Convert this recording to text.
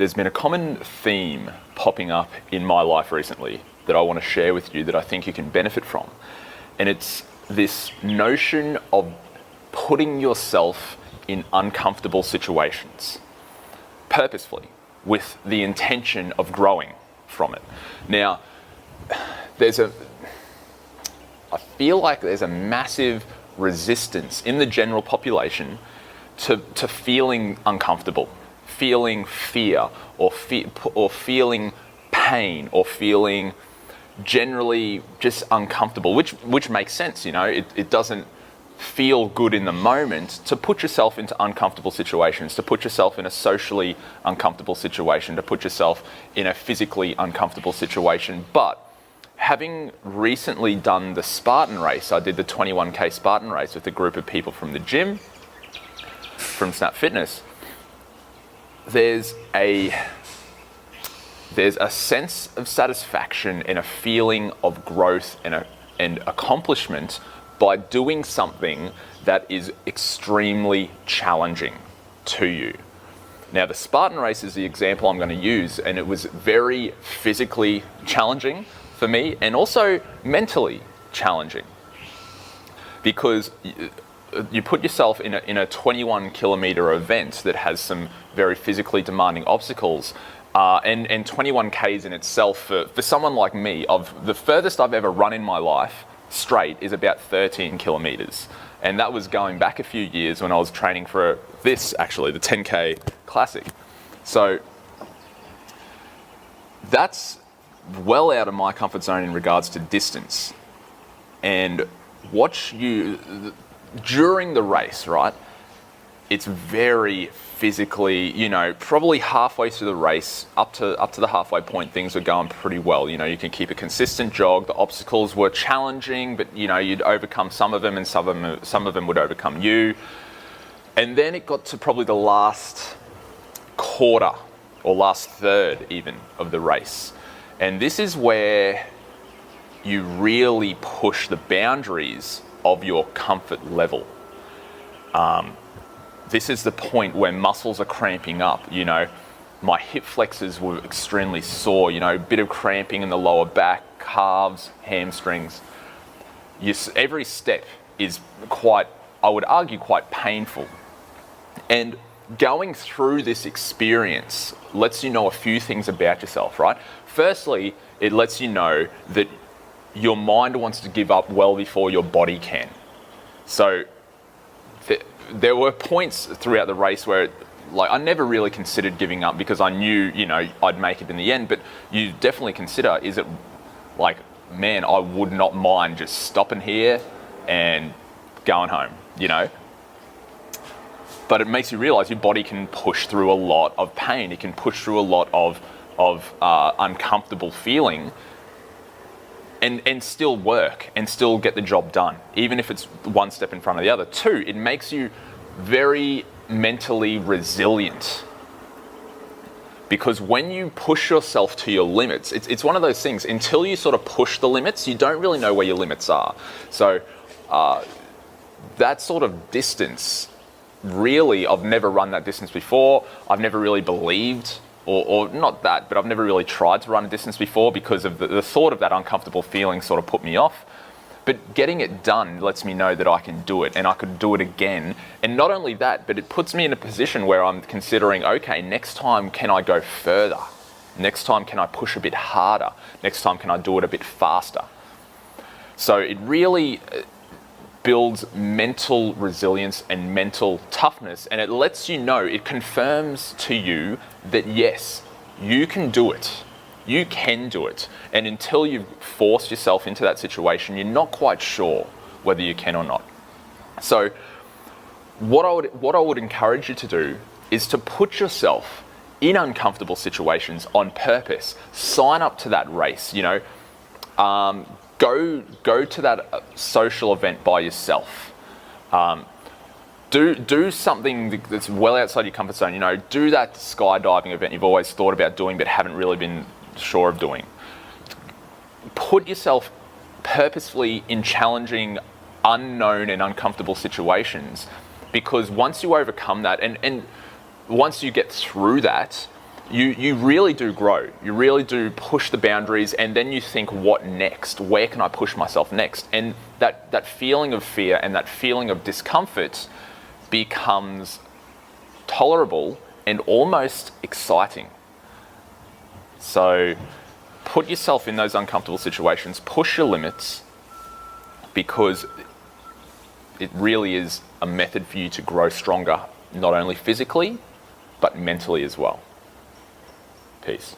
there's been a common theme popping up in my life recently that I want to share with you that I think you can benefit from. And it's this notion of putting yourself in uncomfortable situations purposefully with the intention of growing from it. Now, I feel like there's a massive resistance in the general population to feeling uncomfortable, feeling fear, or feeling pain, or feeling generally just uncomfortable, which makes sense. It doesn't feel good in the moment to put yourself into uncomfortable situations, to put yourself in a socially uncomfortable situation, to put yourself in a physically uncomfortable situation. But having recently done the Spartan race, I did the 21K Spartan race with a group of people from the gym, from Snap Fitness. There's a sense of satisfaction and a feeling of growth and accomplishment by doing something that is extremely challenging to you. Now, the Spartan race is the example I'm going to use, and it was very physically challenging for me and also mentally challenging, because you put yourself in a 21 kilometer event that has some very physically demanding obstacles, and 21 Ks in itself, for someone like me, of the furthest I've ever run in my life straight is about 13 kilometers. And that was going back a few years when I was training for the 10K Classic. So that's well out of my comfort zone in regards to distance. And during the race, right, it's very physically, probably halfway through the race, up to the halfway point, things were going pretty well. You can keep a consistent jog. The obstacles were challenging, but you'd overcome some of them, and some of them would overcome you. And then it got to probably the last quarter, or last third even, of the race. And this is where you really push the boundaries of your comfort level. This is the point where muscles are cramping up. My hip flexors were extremely sore, a bit of cramping in the lower back, calves, hamstrings. Every step is I would argue, quite painful. And going through this experience lets you know a few things about yourself, right? Firstly, it lets you know that your mind wants to give up well before your body can. So there were points throughout the race where I never really considered giving up, because I knew, I'd make it in the end. But you definitely consider, is it man, I would not mind just stopping here and going home, But it makes you realize your body can push through a lot of pain. It can push through a lot of uncomfortable feeling and still work and still get the job done, even if it's one step in front of the other. Two, it makes you very mentally resilient, because when you push yourself to your limits, it's one of those things, until you sort of push the limits, you don't really know where your limits are. So that sort of distance, really, I've never run that distance before. I've never really believed, or not that, but I've never really tried to run a distance before, because of the thought of that uncomfortable feeling sort of put me off. But getting it done lets me know that I can do it, and I could do it again. And not only that, but it puts me in a position where I'm considering, okay, next time can I go further? Next time can I push a bit harder? Next time can I do it a bit faster? So it really builds mental resilience and mental toughness, and it lets you know, it confirms to you that yes, you can do it. You can do it. And until you've forced yourself into that situation, you're not quite sure whether you can or not. So what I would encourage you to do is to put yourself in uncomfortable situations on purpose. Sign up to that race, Go to that social event by yourself. Do something that's well outside your comfort zone. Do that skydiving event you've always thought about doing but haven't really been sure of doing. Put yourself purposefully in challenging, unknown and uncomfortable situations, because once you overcome that and once you get through that, you really do grow. You really do push the boundaries, and then you think, what next? Where can I push myself next? And that feeling of fear and that feeling of discomfort becomes tolerable and almost exciting. So put yourself in those uncomfortable situations, push your limits, because it really is a method for you to grow stronger, not only physically, but mentally as well. Peace.